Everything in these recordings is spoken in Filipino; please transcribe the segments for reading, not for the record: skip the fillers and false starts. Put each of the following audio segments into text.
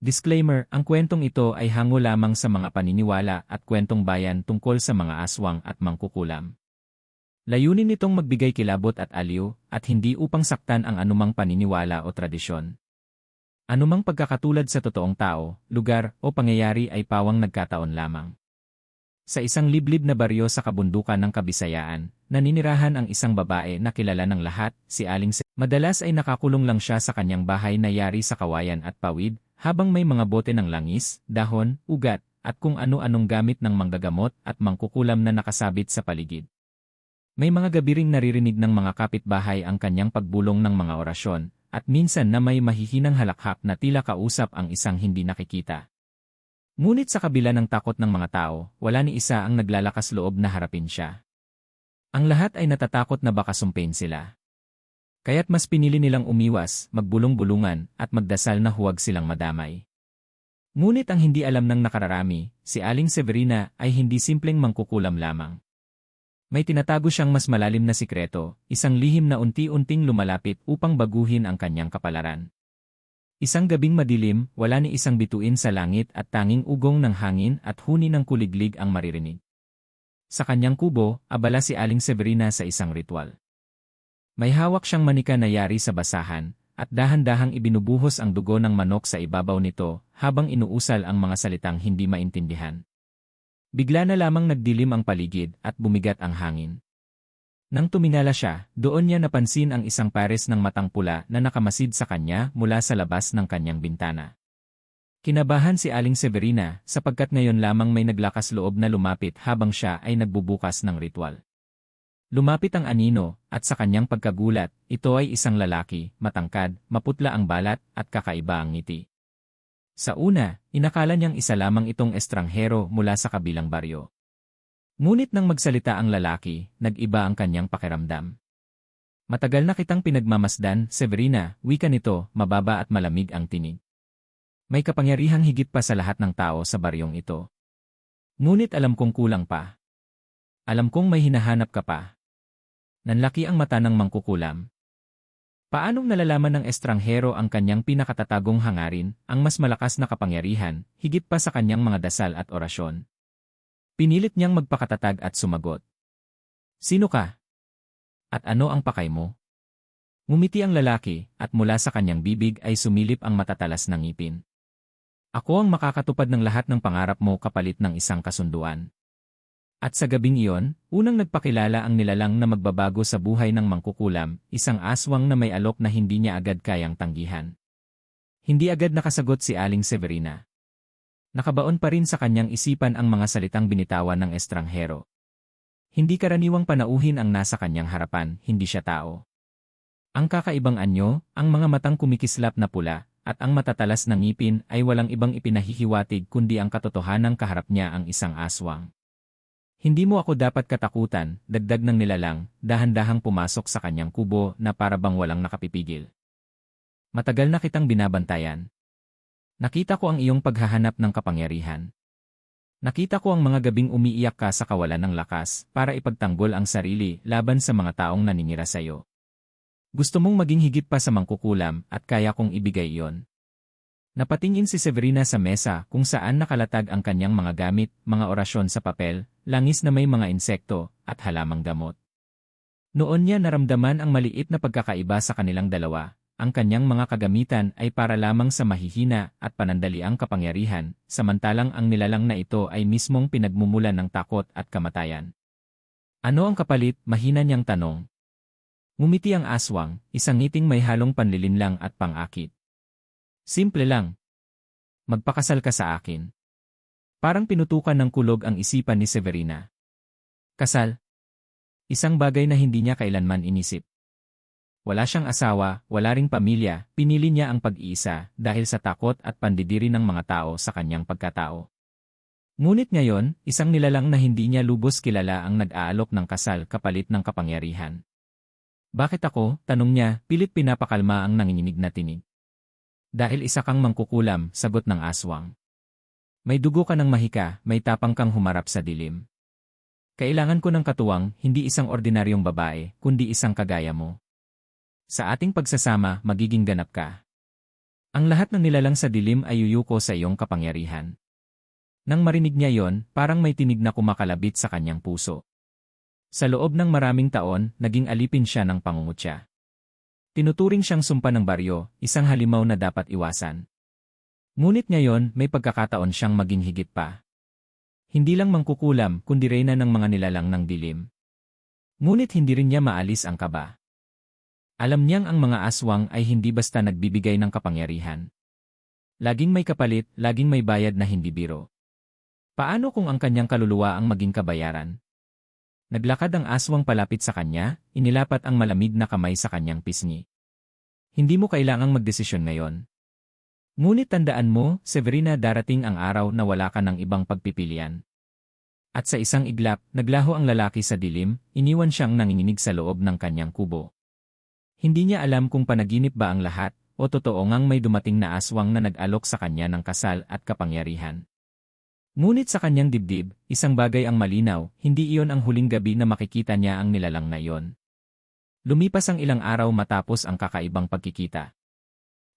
Disclaimer, ang kwentong ito ay hango lamang sa mga paniniwala at kwentong bayan tungkol sa mga aswang at mangkukulam. Layunin nitong magbigay kilabot at aliw, at hindi upang saktan ang anumang paniniwala o tradisyon. Anumang pagkakatulad sa totoong tao, lugar, o pangyayari ay pawang nagkataon lamang. Sa isang liblib na baryo sa kabundukan ng Kabisayaan, naninirahan ang isang babae na kilala ng lahat, si Aling Se. Madalas ay nakakulong lang siya sa kanyang bahay na yari sa kawayan at pawid, habang may mga bote ng langis, dahon, ugat, at kung ano-anong gamit ng manggagamot at mangkukulam na nakasabit sa paligid. May mga gabi ring naririnig ng mga kapitbahay ang kanyang pagbulong ng mga orasyon, at minsan na may mahihinang halakhak na tila kausap ang isang hindi nakikita. Ngunit sa kabila ng takot ng mga tao, wala ni isa ang naglalakas loob na harapin siya. Ang lahat ay natatakot na baka sumpain sila. Kaya't mas pinili nilang umiwas, magbulong-bulungan, at magdasal na huwag silang madamay. Ngunit ang hindi alam ng nakararami, si Aling Severina ay hindi simpleng mangkukulam lamang. May tinatago siyang mas malalim na sikreto, isang lihim na unti-unting lumalapit upang baguhin ang kanyang kapalaran. Isang gabing madilim, wala ni isang bituin sa langit at tanging ugong ng hangin at huni ng kuliglig ang maririnig. Sa kanyang kubo, abala si Aling Severina sa isang ritual. May hawak siyang manika na yari sa basahan, at dahan-dahang ibinubuhos ang dugo ng manok sa ibabaw nito, habang inuusal ang mga salitang hindi maintindihan. Bigla na lamang nagdilim ang paligid at bumigat ang hangin. Nang tumingala siya, doon niya napansin ang isang pares ng matang pula na nakamasid sa kanya mula sa labas ng kanyang bintana. Kinabahan si Aling Severina sapagkat ngayon lamang may naglakas loob na lumapit habang siya ay nagbubukas ng ritual. Lumapit ang anino, at sa kanyang pagkagulat, ito ay isang lalaki, matangkad, maputla ang balat, at kakaiba ang ngiti. Sa una, inakala niyang isa lamang itong estranghero mula sa kabilang baryo. Ngunit nang magsalita ang lalaki, nag-iba ang kanyang pakiramdam. Matagal na kitang pinagmamasdan, Severina, wika nito, mababa at malamig ang tinig. May kapangyarihang higit pa sa lahat ng tao sa baryong ito. Ngunit alam kong kulang pa. Alam kong may hinahanap ka pa. Nanlaki ang mata ng mangkukulam. Paanong nalalaman ng estranghero ang kanyang pinakatatagong hangarin, ang mas malakas na kapangyarihan, higit pa sa kanyang mga dasal at orasyon? Pinilit niyang magpakatatag at sumagot. Sino ka? At ano ang pakay mo? Ngumiti ang lalaki, at mula sa kanyang bibig ay sumilip ang matatalas na ngipin. Ako ang makakatupad ng lahat ng pangarap mo kapalit ng isang kasunduan. At sa gabing iyon, unang nagpakilala ang nilalang na magbabago sa buhay ng mangkukulam, isang aswang na may alok na hindi niya agad kayang tanggihan. Hindi agad nakasagot si Aling Severina. Nakabaon pa rin sa kanyang isipan ang mga salitang binitawan ng estranghero. Hindi karaniwang panauhin ang nasa kanyang harapan, hindi siya tao. Ang kakaibang anyo, ang mga matang kumikislap na pula, at ang matatalas na ngipin ay walang ibang ipinahihiwatig kundi ang katotohanang kaharap niya ang isang aswang. Hindi mo ako dapat katakutan, dagdag ng nilalang, dahan-dahang pumasok sa kanyang kubo na para bang walang nakapipigil. Matagal na kitang binabantayan. Nakita ko ang iyong paghahanap ng kapangyarihan. Nakita ko ang mga gabing umiiyak ka sa kawalan ng lakas para ipagtanggol ang sarili laban sa mga taong naninira sa iyo. Gusto mong maging higit pa sa mangkukulam at kaya kong ibigay iyon. Napatingin si Severina sa mesa kung saan nakalatag ang kanyang mga gamit, mga orasyon sa papel, langis na may mga insekto, at halamang gamot. Noon niya naramdaman ang maliit na pagkakaiba sa kanilang dalawa. Ang kanyang mga kagamitan ay para lamang sa mahihina at panandaliang kapangyarihan, samantalang ang nilalang na ito ay mismong pinagmumulan ng takot at kamatayan. Ano ang kapalit? Mahina niyang tanong. Ngumiti ang aswang, isang ngiting may halong panlilinlang at pang-akit. Simple lang. Magpakasal ka sa akin. Parang pinutukan ng kulog ang isipan ni Severina. Kasal? Isang bagay na hindi niya kailanman inisip. Wala siyang asawa, wala ring pamilya, pinili niya ang pag-iisa dahil sa takot at pandidiri ng mga tao sa kanyang pagkatao. Ngunit ngayon, isang nilalang na hindi niya lubos kilala ang nag-aalok ng kasal kapalit ng kapangyarihan. Bakit ako? Tanong niya, pilit pinapakalma ang nanginginig na tinig. Dahil isa kang mangkukulam, sagot ng aswang. May dugo ka ng mahika, may tapang kang humarap sa dilim. Kailangan ko ng katuwang, hindi isang ordinaryong babae, kundi isang kagaya mo. Sa ating pagsasama, magiging ganap ka. Ang lahat ng nilalang sa dilim ay yuyuko sa iyong kapangyarihan. Nang marinig niya yon, parang may tinig na kumakalabit sa kanyang puso. Sa loob ng maraming taon, naging alipin siya ng pangungutya. Tinuturing siyang sumpa ng baryo, isang halimaw na dapat iwasan. Ngunit ngayon, may pagkakataon siyang maging higit pa. Hindi lang mangkukulam, kundi reyna ng mga nilalang ng dilim. Ngunit hindi rin niya maalis ang kaba. Alam niyang ang mga aswang ay hindi basta nagbibigay ng kapangyarihan. Laging may kapalit, laging may bayad na hindi biro. Paano kung ang kanyang kaluluwa ang maging kabayaran? Naglakad ang aswang palapit sa kanya, inilapat ang malamig na kamay sa kanyang pisngi. Hindi mo kailangang magdesisyon ngayon. Ngunit tandaan mo, Severina, darating ang araw na wala ka ng ibang pagpipilian. At sa isang iglap, naglaho ang lalaki sa dilim, iniwan siyang nanginginig sa loob ng kanyang kubo. Hindi niya alam kung panaginip ba ang lahat, o totoo ngang may dumating na aswang na nag-alok sa kanya ng kasal at kapangyarihan. Ngunit sa kanyang dibdib, isang bagay ang malinaw, hindi iyon ang huling gabi na makikita niya ang nilalang na iyon. Lumipas ang ilang araw matapos ang kakaibang pagkikita.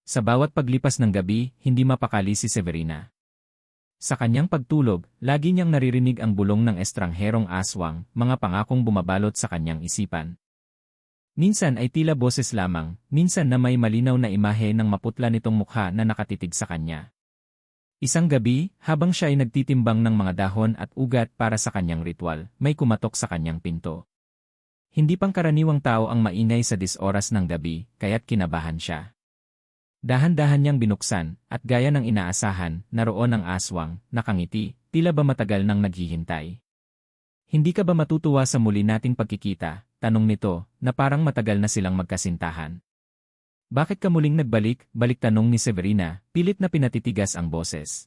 Sa bawat paglipas ng gabi, hindi mapakali si Severina. Sa kanyang pagtulog, lagi niyang naririnig ang bulong ng estrangherong aswang, mga pangakong bumabalot sa kanyang isipan. Minsan ay tila boses lamang, minsan na may malinaw na imahe ng maputla nitong mukha na nakatitig sa kanya. Isang gabi, habang siya ay nagtitimbang ng mga dahon at ugat para sa kanyang ritual, may kumatok sa kanyang pinto. Hindi pangkaraniwang tao ang maingay sa 10 oras ng gabi, kaya't kinabahan siya. Dahan-dahan niyang binuksan, at gaya ng inaasahan, naroon ang aswang, nakangiti, tila ba matagal nang naghihintay. Hindi ka ba matutuwa sa muli nating pagkikita? Tanong nito, na parang matagal na silang magkasintahan. Bakit ka muling nagbalik? Balik tanong ni Severina, pilit na pinatitigas ang boses.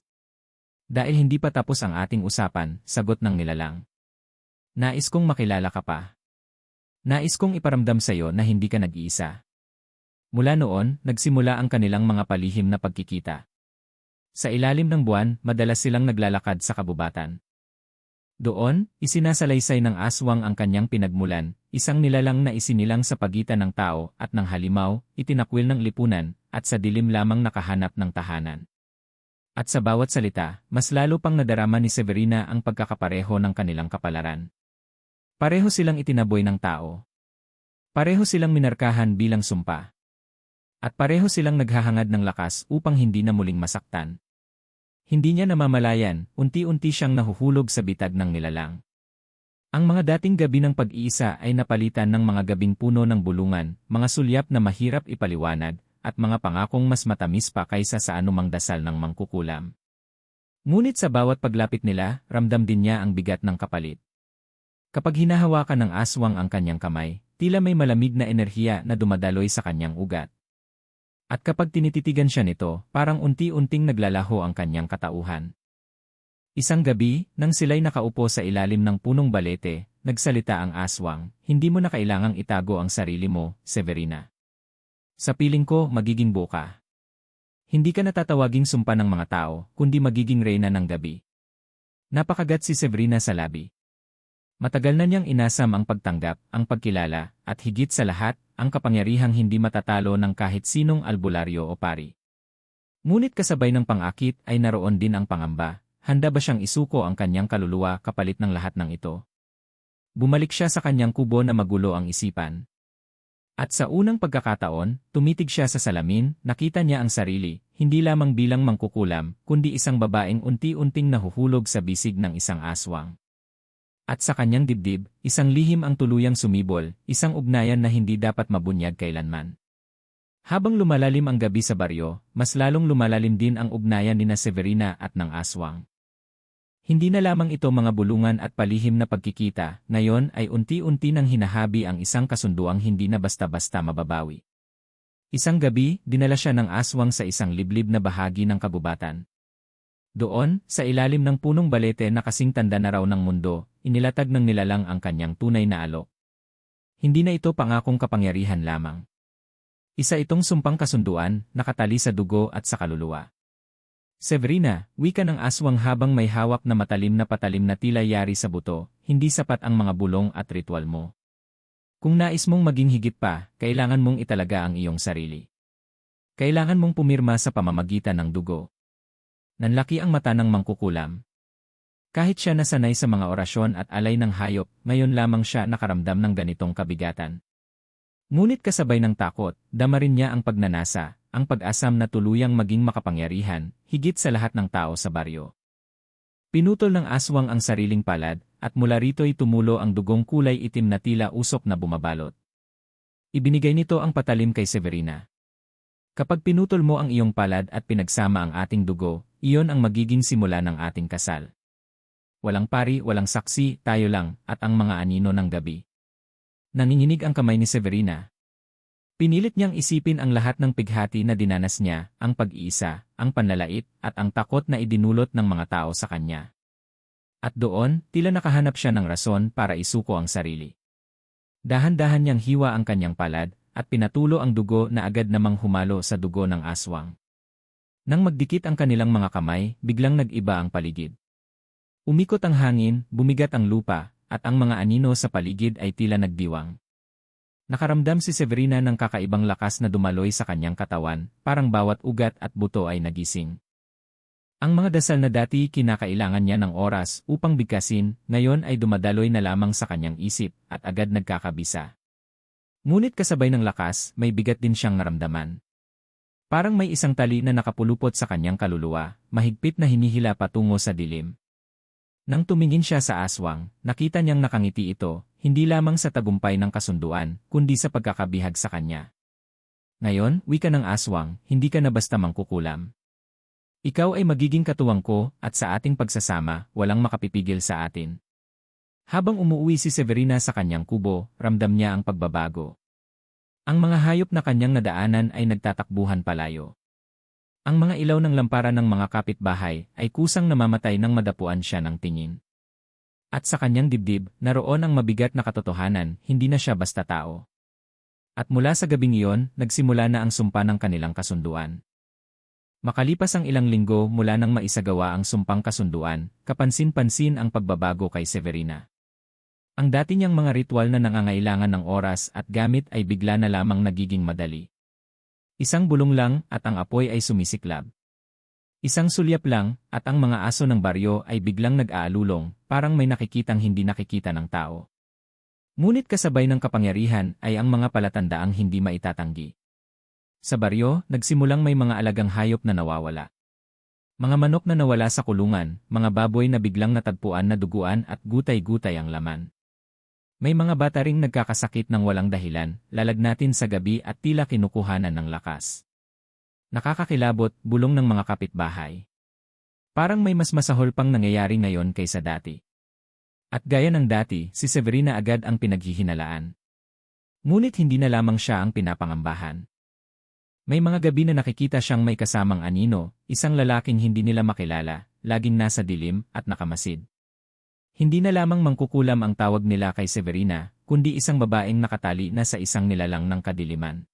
Dahil hindi pa tapos ang ating usapan, sagot ng nilalang. Nais kong makilala ka pa. Nais kong iparamdam sa iyo na hindi ka nag-iisa. Mula noon, nagsimula ang kanilang mga palihim na pagkikita. Sa ilalim ng buwan, madalas silang naglalakad sa kabubatan. Doon, isinasalaysay ng aswang ang kanyang pinagmulan, isang nilalang na isinilang sa pagitan ng tao at ng halimaw, itinakwil ng lipunan, at sa dilim lamang nakahanap ng tahanan. At sa bawat salita, mas lalo pang nadarama ni Severina ang pagkakapareho ng kanilang kapalaran. Pareho silang itinaboy ng tao. Pareho silang minarkahan bilang sumpa. At pareho silang naghahangad ng lakas upang hindi na muling masaktan. Hindi niya namamalayan, unti-unti siyang nahuhulog sa bitag ng nilalang. Ang mga dating gabi ng pag-iisa ay napalitan ng mga gabing puno ng bulungan, mga sulyap na mahirap ipaliwanag, at mga pangakong mas matamis pa kaysa sa anumang dasal ng mangkukulam. Ngunit sa bawat paglapit nila, ramdam din niya ang bigat ng kapalit. Kapag hinahawakan ng aswang ang kanyang kamay, tila may malamig na enerhiya na dumadaloy sa kanyang ugat. At kapag tinititigan siya nito, parang unti-unting naglalaho ang kanyang katauhan. Isang gabi, nang sila'y nakaupo sa ilalim ng punong balete, nagsalita ang aswang, hindi mo na kailangang itago ang sarili mo, Severina. Sa piling ko, magiging buka. Hindi ka natatawaging sumpa ng mga tao, kundi magiging reyna ng gabi. Napakagat si Severina sa labi. Matagal na niyang inasam ang pagtanggap, ang pagkilala, at higit sa lahat, ang kapangyarihang hindi matatalo ng kahit sinong albularyo o pari. Ngunit kasabay ng pang-akit ay naroon din ang pangamba, handa ba siyang isuko ang kanyang kaluluwa kapalit ng lahat ng ito? Bumalik siya sa kanyang kubo na magulo ang isipan. At sa unang pagkakataon, tumitig siya sa salamin, nakita niya ang sarili, hindi lamang bilang mangkukulam, kundi isang babaeng unti-unting nahuhulog sa bisig ng isang aswang. At sa kanyang dibdib, isang lihim ang tuluyang sumibol, isang ugnayan na hindi dapat mabunyag kailanman. Habang lumalalim ang gabi sa baryo, mas lalong lumalalim din ang ugnayan nina Severina at ng aswang. Hindi na lamang ito mga bulungan at palihim na pagkikita, ngayon ay unti-unti nang hinahabi ang isang kasunduang hindi na basta-basta mababawi. Isang gabi, dinala siya ng aswang sa isang liblib na bahagi ng kabubatan. Doon, sa ilalim ng punong balete na kasing tanda na raw ng mundo, inilatag ng nilalang ang kanyang tunay na alok. Hindi na ito pangakong kapangyarihan lamang. Isa itong sumpang kasunduan, nakatali sa dugo at sa kaluluwa. Severina, wika ng aswang habang may hawak na matalim na patalim na tila yari sa buto, hindi sapat ang mga bulong at ritual mo. Kung nais mong maging higit pa, kailangan mong italaga ang iyong sarili. Kailangan mong pumirma sa pamamagitan ng dugo. Nanlaki ang mata ng mangkukulam. Kahit siya nasanay sa mga orasyon at alay ng hayop, ngayon lamang siya nakaramdam ng ganitong kabigatan. Ngunit kasabay ng takot, dama rin niya ang pagnanasa, ang pag-asam na tuluyang maging makapangyarihan, higit sa lahat ng tao sa baryo. Pinutol ng aswang ang sariling palad, at mula rito'y tumulo ang dugong kulay itim na tila usok na bumabalot. Ibinigay nito ang patalim kay Severina. Kapag pinutol mo ang iyong palad at pinagsama ang ating dugo, iyon ang magiging simula ng ating kasal. Walang pari, walang saksi, tayo lang, at ang mga anino ng gabi. Nanginginig ang kamay ni Severina. Pinilit niyang isipin ang lahat ng pighati na dinanas niya, ang pag-iisa, ang panlalait, at ang takot na idinulot ng mga tao sa kanya. At doon, tila nakahanap siya ng rason para isuko ang sarili. Dahan-dahan niyang hiwa ang kanyang palad, at pinatulo ang dugo na agad namang humalo sa dugo ng aswang. Nang magdikit ang kanilang mga kamay, biglang nag-iba ang paligid. Umikot ang hangin, bumigat ang lupa, at ang mga anino sa paligid ay tila nagdiwang. Nakaramdam si Severina ng kakaibang lakas na dumaloy sa kanyang katawan, parang bawat ugat at buto ay nagising. Ang mga dasal na dati kinakailangan niya ng oras upang bigkasin, ngayon ay dumadaloy na lamang sa kanyang isip at agad nagkakabisa. Ngunit kasabay ng lakas, may bigat din siyang naramdaman. Parang may isang tali na nakapulupot sa kanyang kaluluwa, mahigpit na hinihila patungo sa dilim. Nang tumingin siya sa aswang, nakita niyang nakangiti ito, hindi lamang sa tagumpay ng kasunduan, kundi sa pagkakabihag sa kanya. Ngayon, wika ng aswang, hindi ka na basta mangkukulam. Ikaw ay magiging katuwang ko, at sa ating pagsasama, walang makapipigil sa atin. Habang umuuwi si Severina sa kanyang kubo, ramdam niya ang pagbabago. Ang mga hayop na kanyang nadaanan ay nagtatakbuhan palayo. Ang mga ilaw ng lampara ng mga kapitbahay ay kusang namamatay nang madapuan siya ng tingin. At sa kanyang dibdib, naroon ang mabigat na katotohanan, hindi na siya basta tao. At mula sa gabing iyon, nagsimula na ang sumpa ng kanilang kasunduan. Makalipas ang ilang linggo mula nang maisagawa ang sumpang kasunduan, kapansin-pansin ang pagbabago kay Severina. Ang dati niyang mga ritual na nangangailangan ng oras at gamit ay bigla na lamang nagiging madali. Isang bulong lang at ang apoy ay sumisiklab. Isang sulyap lang at ang mga aso ng baryo ay biglang nag-aalulong, parang may nakikitang hindi nakikita ng tao. Ngunit kasabay ng kapangyarihan ay ang mga palatandaang hindi maitatanggi. Sa baryo, nagsimulang may mga alagang hayop na nawawala. Mga manok na nawala sa kulungan, mga baboy na biglang natagpuan na duguan at gutay-gutay ang laman. May mga bata ring nagkakasakit ng walang dahilan, lalagnatin sa gabi at tila kinukuhanan ng lakas. Nakakakilabot, bulong ng mga kapitbahay. Parang may mas masahol pang nangyayari ngayon kaysa dati. At gaya ng dati, si Severina agad ang pinaghihinalaan. Ngunit hindi na lamang siya ang pinapangambahan. May mga gabi na nakikita siyang may kasamang anino, isang lalaking hindi nila makilala, laging nasa dilim at nakamasid. Hindi na lamang mangkukulam ang tawag nila kay Severina, kundi isang babaeng nakatali na sa isang nilalang ng kadiliman.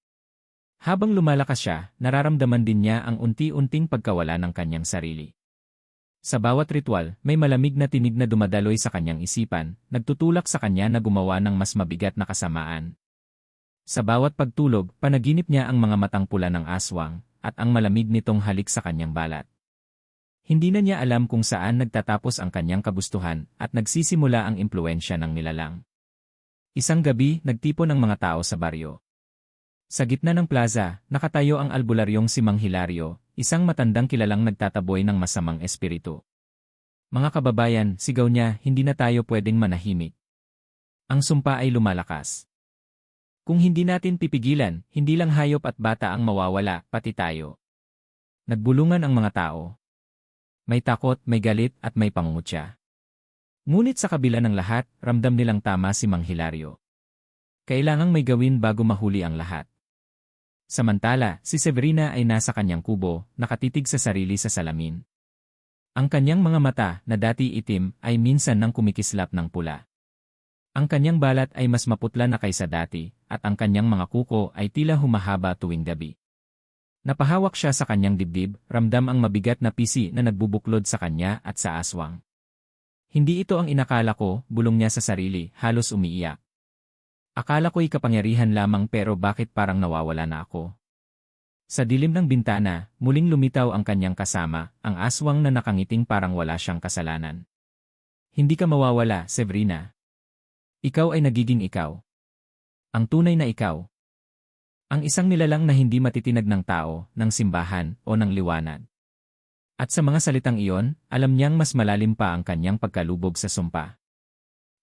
Habang lumalakas siya, nararamdaman din niya ang unti-unting pagkawala ng kanyang sarili. Sa bawat ritual, may malamig na tinig na dumadaloy sa kanyang isipan, nagtutulak sa kanya na gumawa ng mas mabigat na kasamaan. Sa bawat pagtulog, panaginip niya ang mga matang pula ng aswang, at ang malamig nitong halik sa kanyang balat. Hindi na niya alam kung saan nagtatapos ang kanyang kagustuhan at nagsisimula ang impluensya ng nilalang. Isang gabi, nagtipon ang mga tao sa baryo. Sa gitna ng plaza, nakatayo ang albularyong si Mang Hilario, isang matandang kilalang nagtataboy ng masamang espiritu. Mga kababayan, sigaw niya, hindi na tayo pwedeng manahimik. Ang sumpa ay lumalakas. Kung hindi natin pipigilan, hindi lang hayop at bata ang mawawala, pati tayo. Nagbulungan ang mga tao. May takot, may galit, at may pangungutya. Ngunit sa kabila ng lahat, ramdam nilang tama si Mang Hilario. Kailangang may gawin bago mahuli ang lahat. Samantala, si Severina ay nasa kanyang kubo, nakatitig sa sarili sa salamin. Ang kanyang mga mata, na dati itim, ay minsan nang kumikislap ng pula. Ang kanyang balat ay mas maputla na kaysa dati, at ang kanyang mga kuko ay tila humahaba tuwing gabi. Napahawak siya sa kanyang dibdib, ramdam ang mabigat na pisi na nagbubuklod sa kanya at sa aswang. Hindi ito ang inakala ko, bulong niya sa sarili, halos umiiyak. Akala ko'y kapangyarihan lamang pero bakit parang nawawala na ako? Sa dilim ng bintana, muling lumitaw ang kanyang kasama, ang aswang na nakangiting parang wala siyang kasalanan. Hindi ka mawawala, Severina. Ikaw ay nagiging ikaw. Ang tunay na ikaw. Ang isang nilalang na hindi matitinag ng tao, ng simbahan, o ng liwanag. At sa mga salitang iyon, alam niyang mas malalim pa ang kanyang pagkalubog sa sumpa.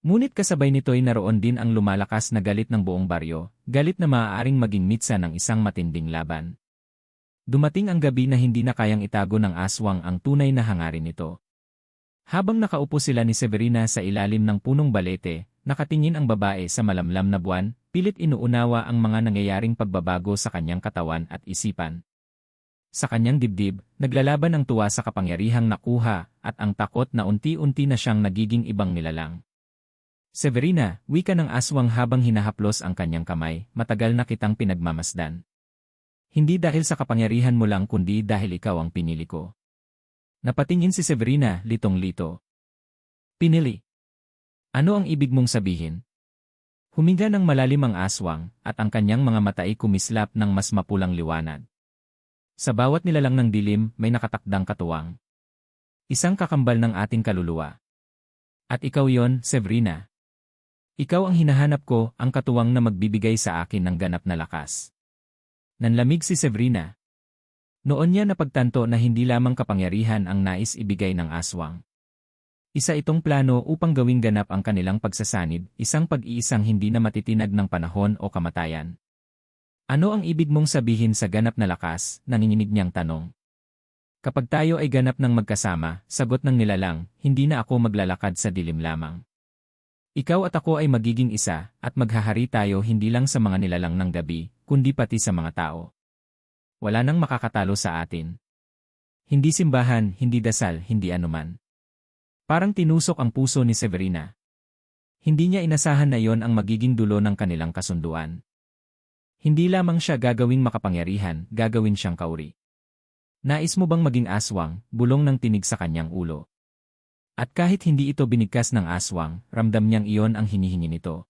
Ngunit kasabay nito'y naroon din ang lumalakas na galit ng buong baryo, galit na maaaring maging mitsa ng isang matinding laban. Dumating ang gabi na hindi na kayang itago ng aswang ang tunay na hangarin nito. Habang nakaupo sila ni Severina sa ilalim ng punong balete, nakatingin ang babae sa malamlam na buwan, pilit inuunawa ang mga nangyayaring pagbabago sa kanyang katawan at isipan. Sa kanyang dibdib, naglalaban ang tuwa sa kapangyarihang nakuha at ang takot na unti-unti na siyang nagiging ibang nilalang. Severina, wika ng aswang habang hinahaplos ang kanyang kamay, matagal na kitang pinagmamasdan. Hindi dahil sa kapangyarihan mo lang kundi dahil ikaw ang pinili ko. Napatingin si Severina, litong-lito. Pinili. Ano ang ibig mong sabihin? Huminga ng malalim ang aswang, at ang kanyang mga mata ay kumislap ng mas mapulang liwanag. Sa bawat nilalang ng dilim, may nakatakdang katuwang. Isang kakambal ng ating kaluluwa. At ikaw yon, Severina. Ikaw ang hinahanap ko, ang katuwang na magbibigay sa akin ng ganap na lakas. Nanlamig si Severina. Noon niya napagtanto na hindi lamang kapangyarihan ang nais ibigay ng aswang. Isa itong plano upang gawing ganap ang kanilang pagsasanib, isang pag-iisang hindi na matitinag ng panahon o kamatayan. Ano ang ibig mong sabihin sa ganap na lakas? Nanginginig niyang tanong. Kapag tayo ay ganap ng magkasama, sagot ng nilalang, hindi na ako maglalakad sa dilim lamang. Ikaw at ako ay magiging isa, at maghahari tayo hindi lang sa mga nilalang ng gabi, kundi pati sa mga tao. Wala nang makakatalo sa atin. Hindi simbahan, hindi dasal, hindi anuman. Parang tinusok ang puso ni Severina. Hindi niya inasahan na yon ang magiging dulo ng kanilang kasunduan. Hindi lamang siya gagawing makapangyarihan, gagawin siyang kauri. Nais mo bang maging aswang, bulong ng tinig sa kanyang ulo? At kahit hindi ito binigkas ng aswang, ramdam niyang iyon ang hinihingi nito.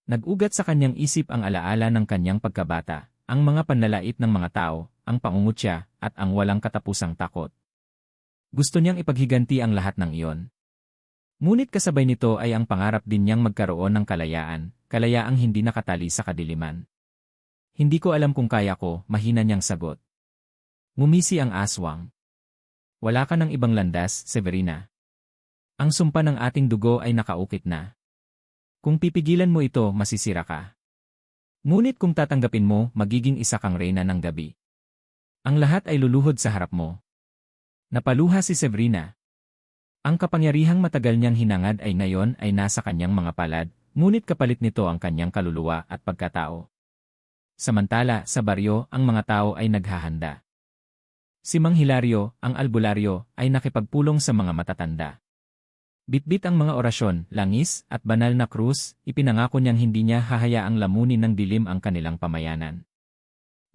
Nag-ugat sa kanyang isip ang alaala ng kanyang pagkabata, ang mga panlalait ng mga tao, ang pangungutya, at ang walang katapusang takot. Gusto niyang ipaghiganti ang lahat ng iyon. Ngunit kasabay nito ay ang pangarap din niyang magkaroon ng kalayaan, kalayaang hindi nakatali sa kadiliman. Hindi ko alam kung kaya ko, mahina niyang sagot. Ngumisi ang aswang. Wala ka ng ibang landas, Severina. Ang sumpa ng ating dugo ay nakaukit na. Kung pipigilan mo ito, masisira ka. Ngunit kung tatanggapin mo, magiging isa kang reyna ng gabi. Ang lahat ay luluhod sa harap mo. Napaluha si Severina. Ang kapangyarihang matagal niyang hinangad ay ngayon ay nasa kanyang mga palad, ngunit kapalit nito ang kanyang kaluluwa at pagkatao. Samantala, sa baryo, ang mga tao ay naghahanda. Si Mang Hilario, ang albularyo, ay nakipagpulong sa mga matatanda. Bitbit ang mga orasyon, langis, at banal na krus, ipinangako niyang hindi niya hahayaang lamunin ng dilim ang kanilang pamayanan.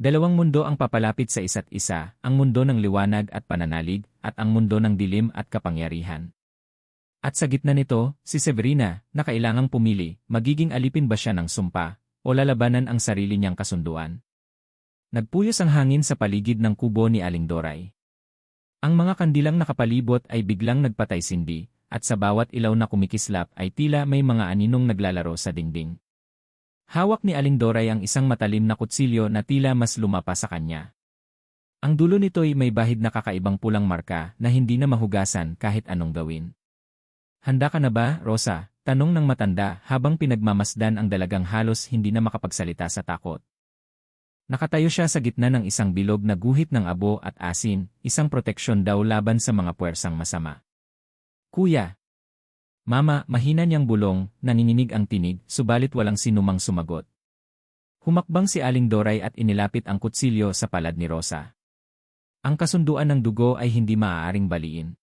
Dalawang mundo ang papalapit sa isa't isa, ang mundo ng liwanag at pananalig, at ang mundo ng dilim at kapangyarihan. At sa gitna nito, si Severina, na kailangang pumili, magiging alipin ba siya ng sumpa, o lalabanan ang sarili niyang kasunduan. Nagpuyos ang hangin sa paligid ng kubo ni Aling Doray. Ang mga kandilang nakapalibot ay biglang nagpatay-sindi, at sa bawat ilaw na kumikislap ay tila may mga aninong naglalaro sa dingding. Hawak ni Aling Doray ang isang matalim na kutsilyo na tila mas lumapa sa kanya. Ang dulo nito'y may bahid na kakaibang pulang marka na hindi na mahugasan kahit anong gawin. Handa ka na ba, Rosa? Tanong ng matanda habang pinagmamasdan ang dalagang halos hindi na makapagsalita sa takot. Nakatayo siya sa gitna ng isang bilog na guhit ng abo at asin, isang proteksyon daw laban sa mga puwersang masama. Kuya. Mama, mahina niyang bulong, nanginginig ang tinig, subalit walang sinumang sumagot. Humakbang si Aling Doray at inilapit ang kutsilyo sa palad ni Rosa. Ang kasunduan ng dugo ay hindi maaaring baliin.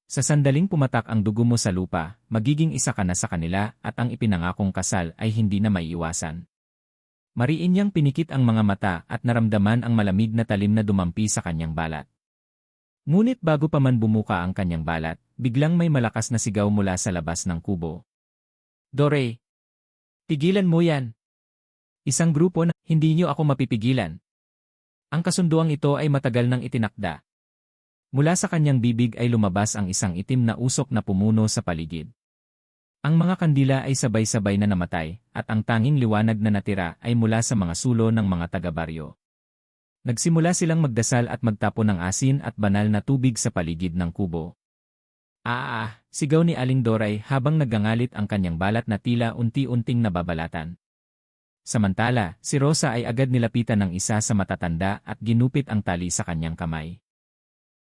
Sa sandaling pumatak ang dugo mo sa lupa, magiging isa ka na sa kanila at ang ipinangakong kasal ay hindi na maiiwasan. Mariin niyang pinikit ang mga mata at naramdaman ang malamig na talim na dumampi sa kanyang balat. Ngunit bago pa man bumuka ang kanyang balat, biglang may malakas na sigaw mula sa labas ng kubo. Doray! Tigilan mo yan! Isang grupo na hindi niyo ako mapipigilan. Ang kasunduang ito ay matagal nang itinakda. Mula sa kanyang bibig ay lumabas ang isang itim na usok na pumuno sa paligid. Ang mga kandila ay sabay-sabay na namatay, at ang tanging liwanag na natira ay mula sa mga sulo ng mga taga-baryo. Nagsimula silang magdasal at magtapon ng asin at banal na tubig sa paligid ng kubo. Sigaw ni Aling Doray habang nagangalit ang kanyang balat na tila unti-unting nababalatan. Samantala, si Rosa ay agad nilapitan ng isa sa matatanda at ginupit ang tali sa kanyang kamay.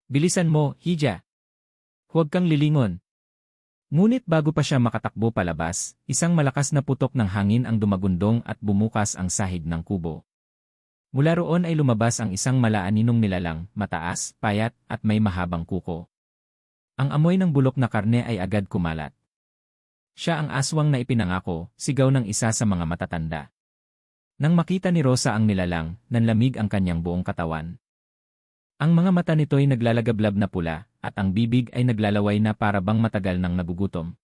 Bilisan mo, Hija! Huwag kang lilingon! Ngunit bago pa siya makatakbo palabas, isang malakas na putok ng hangin ang dumagundong at bumukas ang sahig ng kubo. Mula roon ay lumabas ang isang malaaninong nilalang, mataas, payat, at may mahabang kuko. Ang amoy ng bulok na karne ay agad kumalat. Siya ang aswang na ipinangako, sigaw ng isa sa mga matatanda. Nang makita ni Rosa ang nilalang, nanlamig ang kanyang buong katawan. Ang mga mata nito'y naglalagablab na pula, at ang bibig ay naglalaway na para bang matagal nang nagugutom.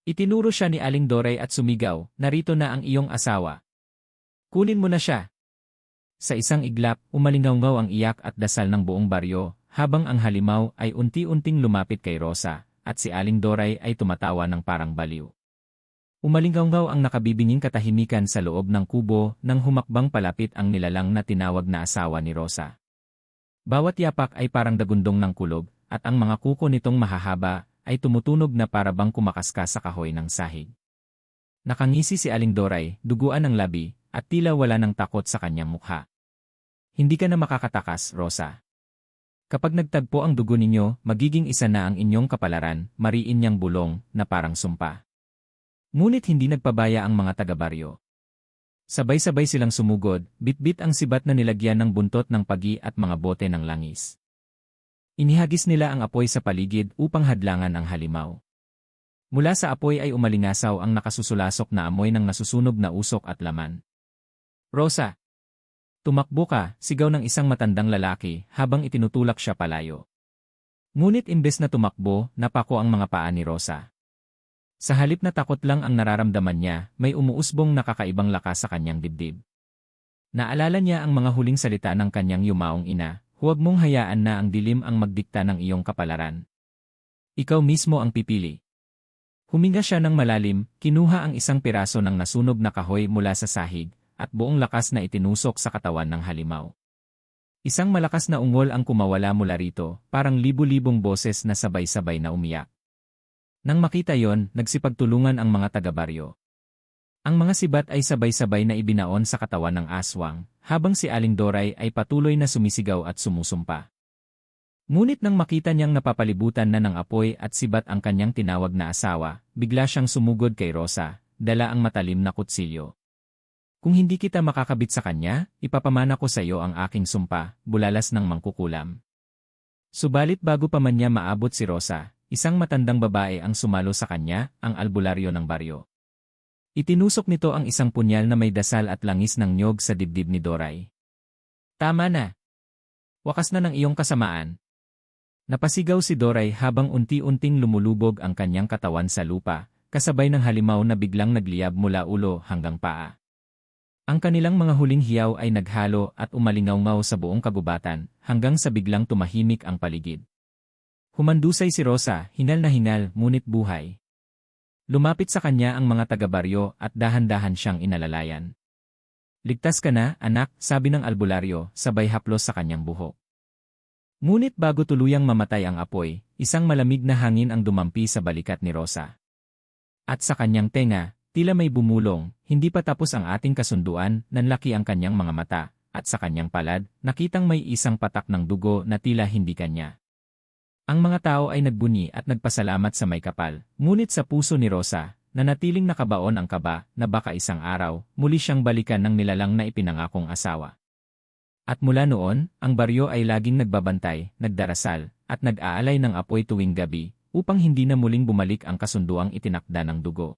Itinuro siya ni Aling Doray at sumigaw, narito na ang iyong asawa. Kunin mo na siya. Sa isang iglap, umalingaw-ngaw ang iyak at dasal ng buong baryo, habang ang halimaw ay unti-unting lumapit kay Rosa, at si Aling Doray ay tumatawa ng parang baliw. Umalingaw-ngaw ang nakabibinging katahimikan sa loob ng kubo nang humakbang palapit ang nilalang na tinawag na asawa ni Rosa. Bawat yapak ay parang dagundong ng kulog, at ang mga kuko nitong mahahaba ay tumutunog na para bang kumakaskas sa kahoy ng sahig. Nakangisi si Aling Doray, duguan ng labi, at tila wala ng takot sa kanyang mukha. Hindi ka na makakatakas, Rosa. Kapag nagtagpo ang dugo ninyo, magiging isa na ang inyong kapalaran, mariin niyang bulong, na parang sumpa. Ngunit hindi nagpabaya ang mga taga-baryo. Sabay-sabay silang sumugod, bitbit ang sibat na nilagyan ng buntot ng pagi at mga bote ng langis. Inihagis nila ang apoy sa paligid upang hadlangan ang halimaw. Mula sa apoy ay umalingasaw ang nakasusulasok na amoy ng nasusunog na usok at laman. Rosa! Tumakbo ka, sigaw ng isang matandang lalaki habang itinutulak siya palayo. Ngunit imbes na tumakbo, napako ang mga paa ni Rosa. Sa halip na takot lang ang nararamdaman niya, may umuusbong nakakaibang lakas sa kanyang dibdib. Naalala niya ang mga huling salita ng kanyang yumaong ina, huwag mong hayaan na ang dilim ang magdikta ng iyong kapalaran. Ikaw mismo ang pipili. Huminga siya ng malalim, kinuha ang isang piraso ng nasunog na kahoy mula sa sahig, at buong lakas na itinusok sa katawan ng halimaw. Isang malakas na ungol ang kumawala mula rito, parang libu-libong boses na sabay-sabay na umiyak. Nang makita yon, nagsipagtulungan ang mga taga-baryo. Ang mga sibat ay sabay-sabay na ibinaon sa katawan ng aswang, habang si Aling Doray ay patuloy na sumisigaw at sumusumpa. Ngunit nang makita niyang napapalibutan na ng apoy at sibat ang kanyang tinawag na asawa, bigla siyang sumugod kay Rosa, dala ang matalim na kutsilyo. Kung hindi kita makakabit sa kanya, ipapamana ko sa iyo ang aking sumpa, bulalas ng mangkukulam. Subalit bago pa man niya maabot si Rosa, isang matandang babae ang sumalo sa kanya, ang albularyo ng baryo. Itinusok nito ang isang punyal na may dasal at langis ng nyog sa dibdib ni Doray. Tama na! Wakas na ng iyong kasamaan. Napasigaw si Doray habang unti-unting lumulubog ang kanyang katawan sa lupa, kasabay ng halimaw na biglang nagliyab mula ulo hanggang paa. Ang kanilang mga huling hiyaw ay naghalo at umalingaw-ngaw sa buong kagubatan, hanggang sa biglang tumahimik ang paligid. Humandusay si Rosa, hingal na hingal, ngunit buhay. Lumapit sa kanya ang mga taga-baryo at dahan-dahan siyang inalalayan. Ligtas ka na, anak, sabi ng albularyo, sabay haplos sa kanyang buhok. Ngunit bago tuluyang mamatay ang apoy, isang malamig na hangin ang dumampi sa balikat ni Rosa. At sa kanyang tenga, tila may bumulong, hindi pa tapos ang ating kasunduan, nanlaki ang kanyang mga mata, at sa kanyang palad, nakitang may isang patak ng dugo na tila hindi kanya. Ang mga tao ay nagbunyi at nagpasalamat sa may kapal, ngunit sa puso ni Rosa, nanatiling nakabaon ang kaba na baka isang araw, muli siyang balikan ng nilalang na ipinangakong asawa. At mula noon, ang baryo ay laging nagbabantay, nagdarasal, at nag-aalay ng apoy tuwing gabi, upang hindi na muling bumalik ang kasunduang itinakda ng dugo.